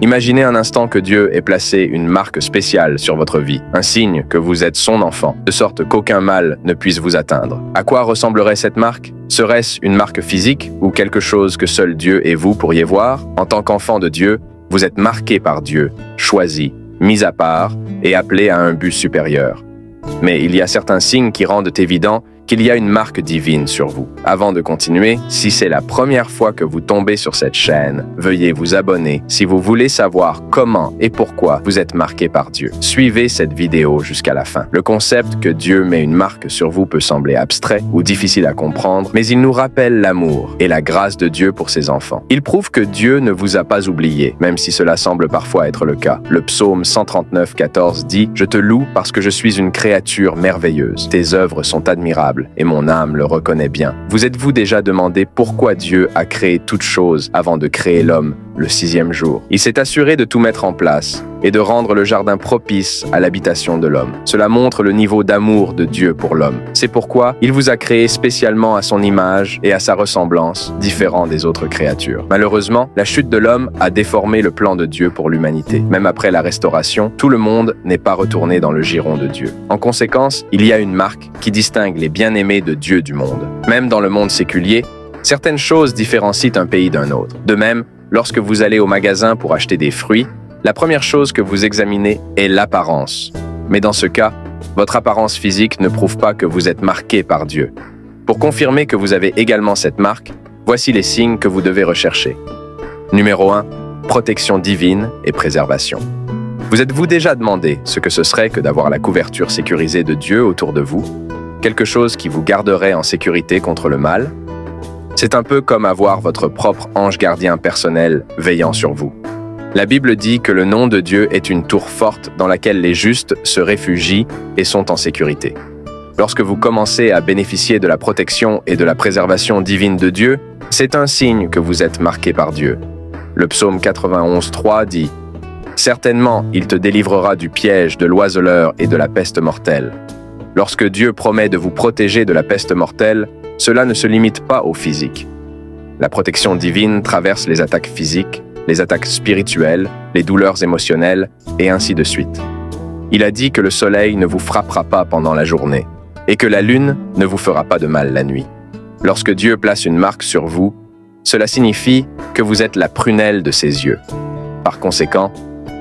Imaginez un instant que Dieu ait placé une marque spéciale sur votre vie, un signe que vous êtes son enfant, de sorte qu'aucun mal ne puisse vous atteindre. À quoi ressemblerait cette marque? Serait-ce une marque physique ou quelque chose que seul Dieu et vous pourriez voir? En tant qu'enfant de Dieu, vous êtes marqué par Dieu, choisi, mis à part et appelé à un but supérieur. Mais il y a certains signes qui rendent évident qu'il y a une marque divine sur vous. Avant de continuer, si c'est la première fois que vous tombez sur cette chaîne, veuillez vous abonner si vous voulez savoir comment et pourquoi vous êtes marqué par Dieu. Suivez cette vidéo jusqu'à la fin. Le concept que Dieu met une marque sur vous peut sembler abstrait ou difficile à comprendre, mais il nous rappelle l'amour et la grâce de Dieu pour ses enfants. Il prouve que Dieu ne vous a pas oublié, même si cela semble parfois être le cas. Le psaume 139,14 dit « Je te loue parce que je suis une créature merveilleuse. Tes œuvres sont admirables. Et mon âme le reconnaît bien. » Vous êtes-vous déjà demandé pourquoi Dieu a créé toutes choses avant de créer l'homme le 6e jour? Il s'est assuré de tout mettre en place et de rendre le jardin propice à l'habitation de l'homme. Cela montre le niveau d'amour de Dieu pour l'homme. C'est pourquoi il vous a créé spécialement à son image et à sa ressemblance, différent des autres créatures. Malheureusement, la chute de l'homme a déformé le plan de Dieu pour l'humanité. Même après la restauration, tout le monde n'est pas retourné dans le giron de Dieu. En conséquence, il y a une marque qui distingue les bien-aimés de Dieu du monde. Même dans le monde séculier, certaines choses différencient un pays d'un autre. De même, lorsque vous allez au magasin pour acheter des fruits, la première chose que vous examinez est l'apparence. Mais dans ce cas, votre apparence physique ne prouve pas que vous êtes marqué par Dieu. Pour confirmer que vous avez également cette marque, voici les signes que vous devez rechercher. Numéro 1, protection divine et préservation. Vous êtes-vous déjà demandé ce que ce serait que d'avoir la couverture sécurisée de Dieu autour de vous? Quelque chose qui vous garderait en sécurité contre le mal? C'est un peu comme avoir votre propre ange gardien personnel veillant sur vous. La Bible dit que le nom de Dieu est une tour forte dans laquelle les justes se réfugient et sont en sécurité. Lorsque vous commencez à bénéficier de la protection et de la préservation divine de Dieu, c'est un signe que vous êtes marqué par Dieu. Le psaume 91,3 dit « Certainement, il te délivrera du piège de l'oiseleur et de la peste mortelle. » Lorsque Dieu promet de vous protéger de la peste mortelle, cela ne se limite pas au physique. La protection divine traverse les attaques physiques, les attaques spirituelles, les douleurs émotionnelles, et ainsi de suite. Il a dit que le soleil ne vous frappera pas pendant la journée, et que la lune ne vous fera pas de mal la nuit. Lorsque Dieu place une marque sur vous, cela signifie que vous êtes la prunelle de ses yeux. Par conséquent,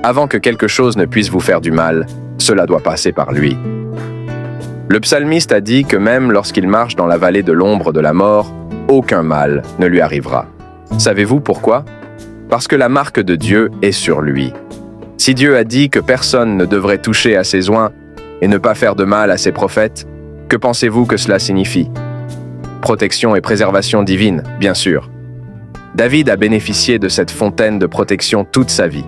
avant que quelque chose ne puisse vous faire du mal, cela doit passer par lui. Le psalmiste a dit que même lorsqu'il marche dans la vallée de l'ombre de la mort, aucun mal ne lui arrivera. Savez-vous pourquoi? Parce que la marque de Dieu est sur lui. Si Dieu a dit que personne ne devrait toucher à ses oints et ne pas faire de mal à ses prophètes, que pensez-vous que cela signifie? Protection et préservation divine, bien sûr. David a bénéficié de cette fontaine de protection toute sa vie.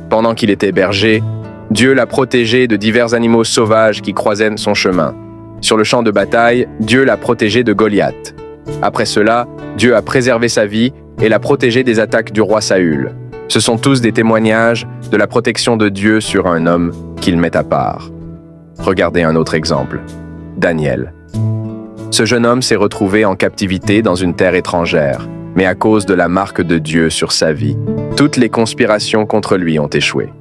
Pendant qu'il était berger, Dieu l'a protégé de divers animaux sauvages qui croisaient son chemin. Sur le champ de bataille, Dieu l'a protégé de Goliath. Après cela, Dieu a préservé sa vie et l'a protégé des attaques du roi Saül. Ce sont tous des témoignages de la protection de Dieu sur un homme qu'il met à part. Regardez un autre exemple. Daniel. Ce jeune homme s'est retrouvé en captivité dans une terre étrangère, mais à cause de la marque de Dieu sur sa vie, toutes les conspirations contre lui ont échoué.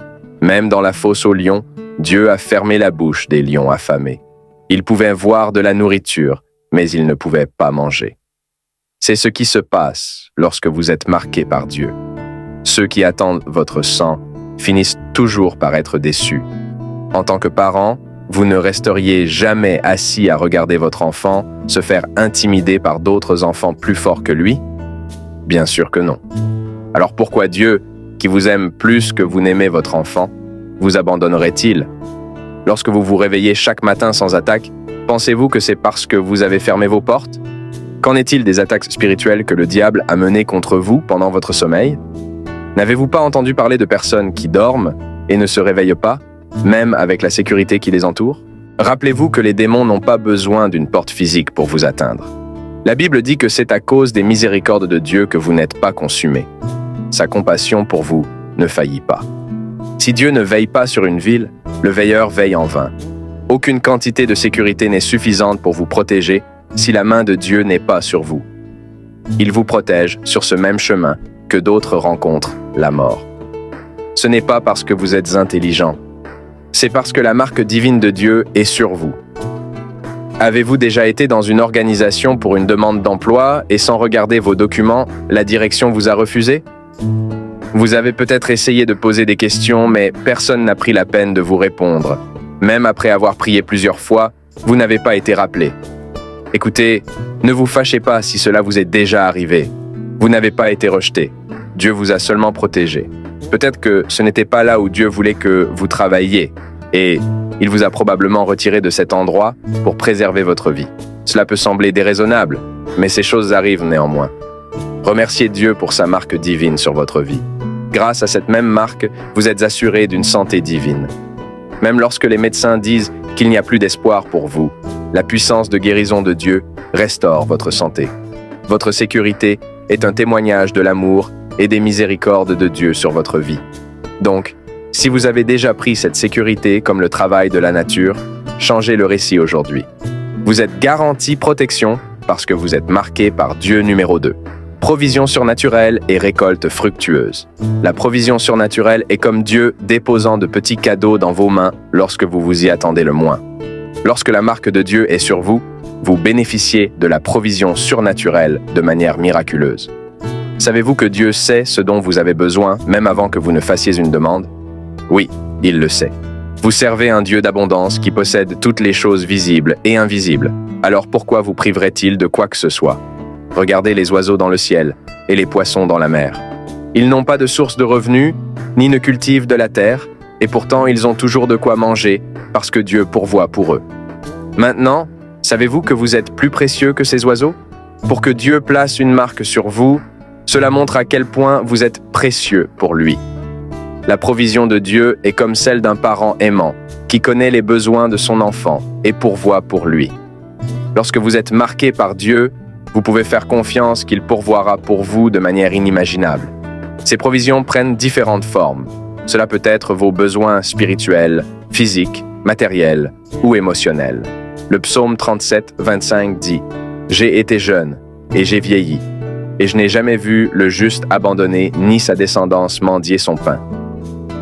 Même dans la fosse aux lions, Dieu a fermé la bouche des lions affamés. Ils pouvaient voir de la nourriture, mais ils ne pouvaient pas manger. C'est ce qui se passe lorsque vous êtes marqué par Dieu. Ceux qui attendent votre sang finissent toujours par être déçus. En tant que parent, vous ne resteriez jamais assis à regarder votre enfant se faire intimider par d'autres enfants plus forts que lui? Bien sûr que non. Alors pourquoi Dieu, qui vous aime plus que vous n'aimez votre enfant, vous abandonnerait-il? Lorsque vous vous réveillez chaque matin sans attaque, pensez-vous que c'est parce que vous avez fermé vos portes? Qu'en est-il des attaques spirituelles que le diable a menées contre vous pendant votre sommeil? N'avez-vous pas entendu parler de personnes qui dorment et ne se réveillent pas, même avec la sécurité qui les entoure? Rappelez-vous que les démons n'ont pas besoin d'une porte physique pour vous atteindre. La Bible dit que c'est à cause des miséricordes de Dieu que vous n'êtes pas consumés. Sa compassion pour vous ne faillit pas. Si Dieu ne veille pas sur une ville, le veilleur veille en vain. Aucune quantité de sécurité n'est suffisante pour vous protéger si la main de Dieu n'est pas sur vous. Il vous protège sur ce même chemin que d'autres rencontrent la mort. ce n'est pas parce que vous êtes intelligent. C'est parce que la marque divine de Dieu est sur vous. Avez-vous déjà été dans une organisation pour une demande d'emploi et sans regarder vos documents, la direction vous a refusé? Vous avez peut-être essayé de poser des questions, mais personne n'a pris la peine de vous répondre. Même après avoir prié plusieurs fois, vous n'avez pas été rappelé. Écoutez, ne vous fâchez pas si cela vous est déjà arrivé. Vous n'avez pas été rejeté. Dieu vous a seulement protégé. Peut-être que ce n'était pas là où Dieu voulait que vous travailliez, et il vous a probablement retiré de cet endroit pour préserver votre vie. Cela peut sembler déraisonnable, mais ces choses arrivent néanmoins. Remerciez Dieu pour sa marque divine sur votre vie. Grâce à cette même marque, vous êtes assuré d'une santé divine. Même lorsque les médecins disent qu'il n'y a plus d'espoir pour vous, la puissance de guérison de Dieu restaure votre santé. Votre sécurité est un témoignage de l'amour et des miséricordes de Dieu sur votre vie. Donc, si vous avez déjà pris cette sécurité comme le travail de la nature, changez le récit aujourd'hui. Vous êtes garanti protection parce que vous êtes marqué par Dieu numéro 2. Provision surnaturelle et récolte fructueuse. La provision surnaturelle est comme Dieu déposant de petits cadeaux dans vos mains lorsque vous vous y attendez le moins. Lorsque la marque de Dieu est sur vous, vous bénéficiez de la provision surnaturelle de manière miraculeuse. Savez-vous que Dieu sait ce dont vous avez besoin même avant que vous ne fassiez une demande? Oui, il le sait. Vous servez un Dieu d'abondance qui possède toutes les choses visibles et invisibles. Alors pourquoi vous priverait-il de quoi que ce soit? Regardez les oiseaux dans le ciel et les poissons dans la mer. Ils n'ont pas de source de revenus, ni ne cultivent de la terre, et pourtant ils ont toujours de quoi manger parce que Dieu pourvoit pour eux. Maintenant, savez-vous que vous êtes plus précieux que ces oiseaux? Pour que Dieu place une marque sur vous, cela montre à quel point vous êtes précieux pour lui. La provision de Dieu est comme celle d'un parent aimant qui connaît les besoins de son enfant et pourvoit pour lui. Lorsque vous êtes marqué par Dieu, vous pouvez faire confiance qu'il pourvoira pour vous de manière inimaginable. Ces provisions prennent différentes formes. Cela peut être vos besoins spirituels, physiques, matériels ou émotionnels. Le psaume 37, 25 dit « J'ai été jeune et j'ai vieilli, et je n'ai jamais vu le juste abandonné ni sa descendance mendier son pain. »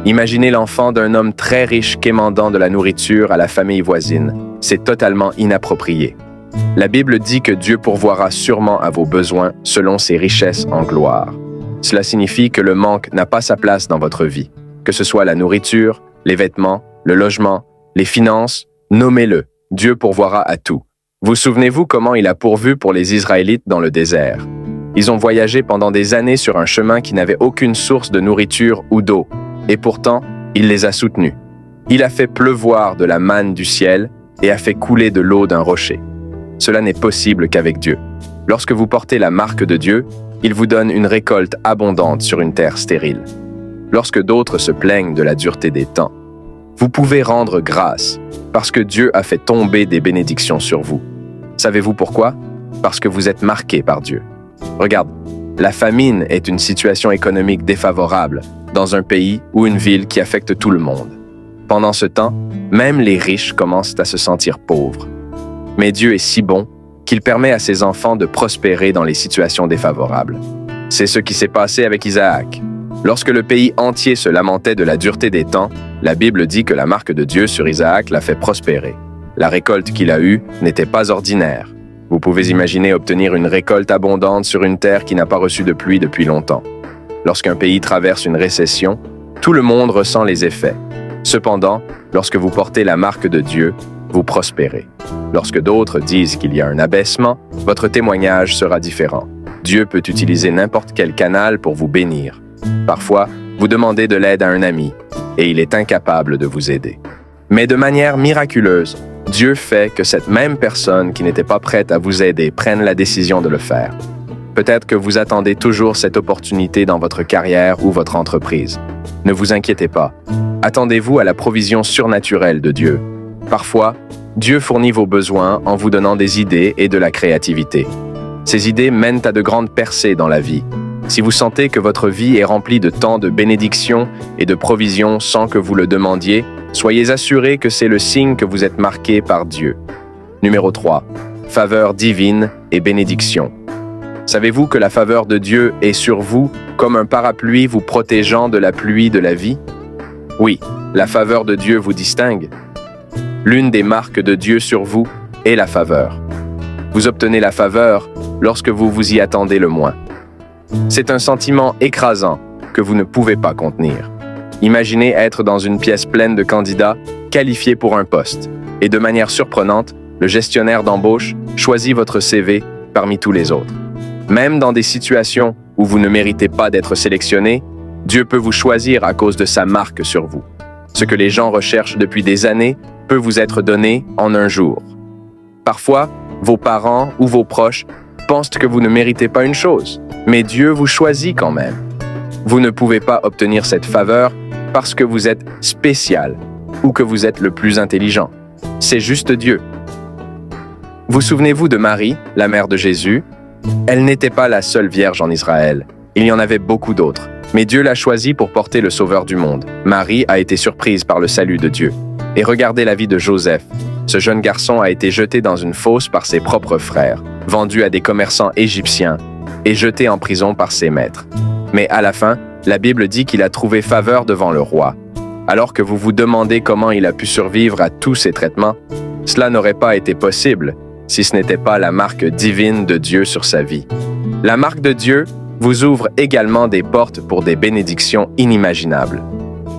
Imaginez l'enfant d'un homme très riche quémandant de la nourriture à la famille voisine. C'est totalement inapproprié. La Bible dit que Dieu pourvoira sûrement à vos besoins selon ses richesses en gloire. Cela signifie que le manque n'a pas sa place dans votre vie. Que ce soit la nourriture, les vêtements, le logement, les finances, nommez-le. Dieu pourvoira à tout. Vous souvenez-vous comment il a pourvu pour les Israélites dans le désert? Ils ont voyagé pendant des années sur un chemin qui n'avait aucune source de nourriture ou d'eau. Et pourtant, il les a soutenus. Il a fait pleuvoir de la manne du ciel et a fait couler de l'eau d'un rocher. Cela n'est possible qu'avec Dieu. Lorsque vous portez la marque de Dieu, il vous donne une récolte abondante sur une terre stérile. Lorsque d'autres se plaignent de la dureté des temps, vous pouvez rendre grâce parce que Dieu a fait tomber des bénédictions sur vous. Savez-vous pourquoi? Parce que vous êtes marqué par Dieu. Regarde, la famine est une situation économique défavorable dans un pays ou une ville qui affecte tout le monde. Pendant ce temps, même les riches commencent à se sentir pauvres. Mais Dieu est si bon qu'il permet à ses enfants de prospérer dans les situations défavorables. C'est ce qui s'est passé avec Isaac. Lorsque le pays entier se lamentait de la dureté des temps, la Bible dit que la marque de Dieu sur Isaac l'a fait prospérer. La récolte qu'il a eue n'était pas ordinaire. Vous pouvez imaginer obtenir une récolte abondante sur une terre qui n'a pas reçu de pluie depuis longtemps. Lorsqu'un pays traverse une récession, tout le monde ressent les effets. Cependant, lorsque vous portez la marque de Dieu, vous prospérez. Lorsque d'autres disent qu'il y a un abaissement, votre témoignage sera différent. Dieu peut utiliser n'importe quel canal pour vous bénir. Parfois, vous demandez de l'aide à un ami, et il est incapable de vous aider. Mais de manière miraculeuse, Dieu fait que cette même personne qui n'était pas prête à vous aider prenne la décision de le faire. Peut-être que vous attendez toujours cette opportunité dans votre carrière ou votre entreprise. Ne vous inquiétez pas. Attendez-vous à la provision surnaturelle de Dieu. Parfois, Dieu fournit vos besoins en vous donnant des idées et de la créativité. Ces idées mènent à de grandes percées dans la vie. Si vous sentez que votre vie est remplie de tant de bénédictions et de provisions sans que vous le demandiez, soyez assurés que c'est le signe que vous êtes marqué par Dieu. Numéro 3. Faveur divine et bénédiction. Savez-vous que la faveur de Dieu est sur vous comme un parapluie vous protégeant de la pluie de la vie? Oui, la faveur de Dieu vous distingue. L'une des marques de Dieu sur vous est la faveur. Vous obtenez la faveur lorsque vous vous y attendez le moins. C'est un sentiment écrasant que vous ne pouvez pas contenir. Imaginez être dans une pièce pleine de candidats qualifiés pour un poste, et de manière surprenante, le gestionnaire d'embauche choisit votre CV parmi tous les autres. Même dans des situations où vous ne méritez pas d'être sélectionné, Dieu peut vous choisir à cause de sa marque sur vous. Ce que les gens recherchent depuis des années peut vous être donné en un jour. Parfois, vos parents ou vos proches pensent que vous ne méritez pas une chose, mais Dieu vous choisit quand même. Vous ne pouvez pas obtenir cette faveur parce que vous êtes spécial ou que vous êtes le plus intelligent. C'est juste Dieu. Vous souvenez-vous de Marie, la mère de Jésus? Elle n'était pas la seule vierge en Israël. Il y en avait beaucoup d'autres. Mais Dieu l'a choisie pour porter le Sauveur du monde. Marie a été surprise par le salut de Dieu. Et regardez la vie de Joseph. Ce jeune garçon a été jeté dans une fosse par ses propres frères, vendu à des commerçants égyptiens et jeté en prison par ses maîtres. Mais à la fin, la Bible dit qu'il a trouvé faveur devant le roi. Alors que vous vous demandez comment il a pu survivre à tous ces traitements, cela n'aurait pas été possible si ce n'était pas la marque divine de Dieu sur sa vie. La marque de Dieu vous ouvre également des portes pour des bénédictions inimaginables.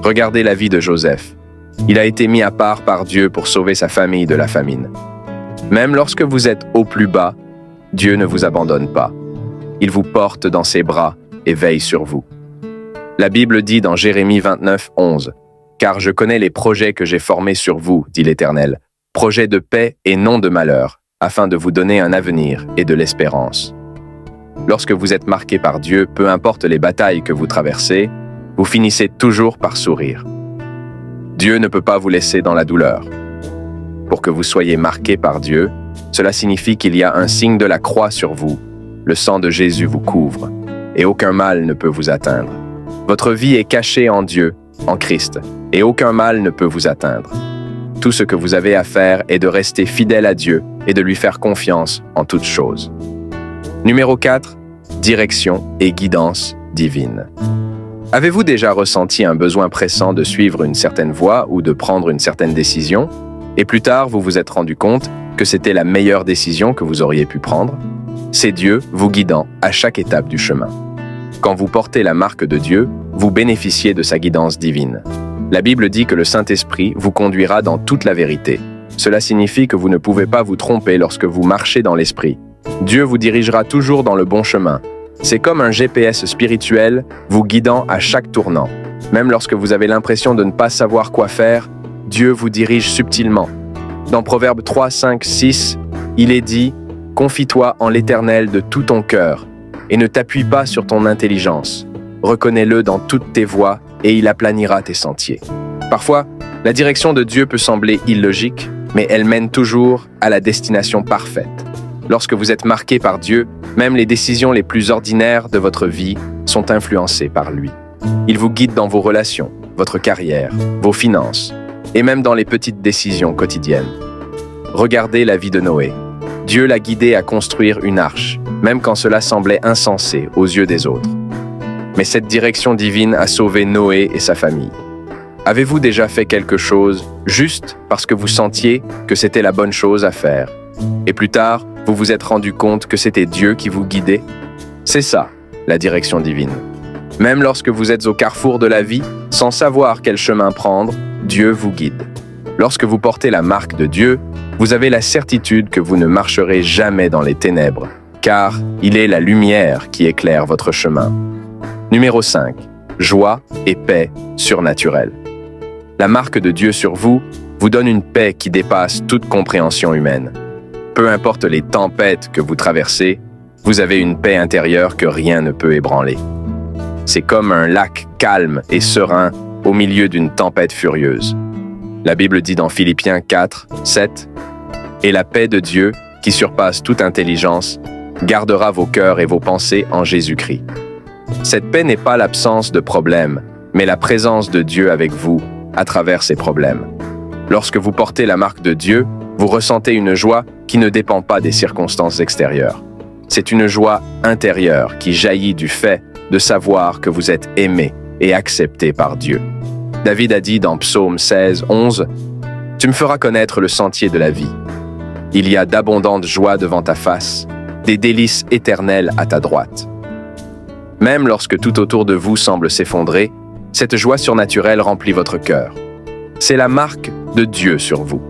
Regardez la vie de Joseph. Il a été mis à part par Dieu pour sauver sa famille de la famine. Même lorsque vous êtes au plus bas, Dieu ne vous abandonne pas. Il vous porte dans ses bras et veille sur vous. La Bible dit dans Jérémie 29, 11, « Car je connais les projets que j'ai formés sur vous, dit l'Éternel, projets de paix et non de malheur, afin de vous donner un avenir et de l'espérance. » Lorsque vous êtes marqué par Dieu, peu importe les batailles que vous traversez, vous finissez toujours par sourire. Dieu ne peut pas vous laisser dans la douleur. Pour que vous soyez marqué par Dieu, cela signifie qu'il y a un signe de la croix sur vous. Le sang de Jésus vous couvre, et aucun mal ne peut vous atteindre. Votre vie est cachée en Dieu, en Christ, et aucun mal ne peut vous atteindre. Tout ce que vous avez à faire est de rester fidèle à Dieu et de lui faire confiance en toutes choses. Numéro 4, direction et guidance divine. Avez-vous déjà ressenti un besoin pressant de suivre une certaine voie ou de prendre une certaine décision, et plus tard vous vous êtes rendu compte que c'était la meilleure décision que vous auriez pu prendre? C'est Dieu vous guidant à chaque étape du chemin. Quand vous portez la marque de Dieu, vous bénéficiez de sa guidance divine. La Bible dit que le Saint-Esprit vous conduira dans toute la vérité. Cela signifie que vous ne pouvez pas vous tromper lorsque vous marchez dans l'Esprit. Dieu vous dirigera toujours dans le bon chemin. C'est comme un GPS spirituel vous guidant à chaque tournant. Même lorsque vous avez l'impression de ne pas savoir quoi faire, Dieu vous dirige subtilement. Dans Proverbes 3, 5, 6, il est dit « Confie-toi en l'Éternel de tout ton cœur et ne t'appuie pas sur ton intelligence. Reconnais-le dans toutes tes voies et il aplanira tes sentiers. » Parfois, la direction de Dieu peut sembler illogique, mais elle mène toujours à la destination parfaite. Lorsque vous êtes marqué par Dieu, même les décisions les plus ordinaires de votre vie sont influencées par lui. Il vous guide dans vos relations, votre carrière, vos finances, et même dans les petites décisions quotidiennes. Regardez la vie de Noé. Dieu l'a guidé à construire une arche, même quand cela semblait insensé aux yeux des autres. Mais cette direction divine a sauvé Noé et sa famille. Avez-vous déjà fait quelque chose juste parce que vous sentiez que c'était la bonne chose à faire? Et plus tard, vous vous êtes rendu compte que c'était Dieu qui vous guidait? C'est ça, la direction divine. Même lorsque vous êtes au carrefour de la vie, sans savoir quel chemin prendre, Dieu vous guide. Lorsque vous portez la marque de Dieu, vous avez la certitude que vous ne marcherez jamais dans les ténèbres, car il est la lumière qui éclaire votre chemin. Numéro 5. Joie et paix surnaturelle. La marque de Dieu sur vous vous donne une paix qui dépasse toute compréhension humaine. Peu importe les tempêtes que vous traversez, vous avez une paix intérieure que rien ne peut ébranler. C'est comme un lac calme et serein au milieu d'une tempête furieuse. La Bible dit dans Philippiens 4, 7, « Et la paix de Dieu, qui surpasse toute intelligence, gardera vos cœurs et vos pensées en Jésus-Christ. » Cette paix n'est pas l'absence de problèmes, mais la présence de Dieu avec vous à travers ces problèmes. Lorsque vous portez la marque de Dieu, vous ressentez une joie qui ne dépend pas des circonstances extérieures. C'est une joie intérieure qui jaillit du fait de savoir que vous êtes aimé et accepté par Dieu. David a dit dans Psaume 16, 11, « Tu me feras connaître le sentier de la vie. Il y a d'abondantes joies devant ta face, des délices éternelles à ta droite. » Même lorsque tout autour de vous semble s'effondrer, cette joie surnaturelle remplit votre cœur. C'est la marque de Dieu sur vous.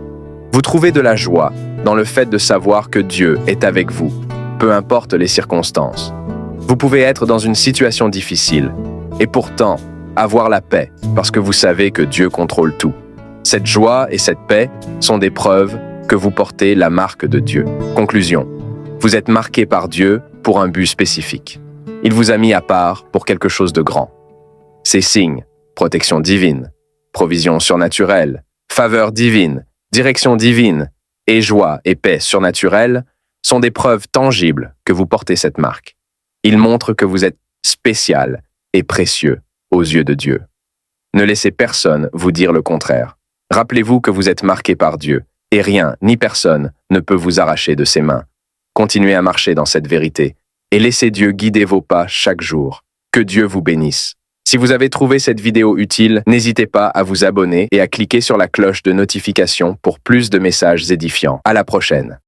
Vous trouvez de la joie dans le fait de savoir que Dieu est avec vous, peu importe les circonstances. Vous pouvez être dans une situation difficile et pourtant avoir la paix parce que vous savez que Dieu contrôle tout. Cette joie et cette paix sont des preuves que vous portez la marque de Dieu. Conclusion. Vous êtes marqué par Dieu pour un but spécifique. Il vous a mis à part pour quelque chose de grand. Ces signes, protection divine, provision surnaturelle, faveur divine, direction divine et joie et paix surnaturelle sont des preuves tangibles que vous portez cette marque. Ils montrent que vous êtes spécial et précieux aux yeux de Dieu. Ne laissez personne vous dire le contraire. Rappelez-vous que vous êtes marqué par Dieu et rien ni personne ne peut vous arracher de ses mains. Continuez à marcher dans cette vérité et laissez Dieu guider vos pas chaque jour. Que Dieu vous bénisse. Si vous avez trouvé cette vidéo utile, n'hésitez pas à vous abonner et à cliquer sur la cloche de notification pour plus de messages édifiants. À la prochaine.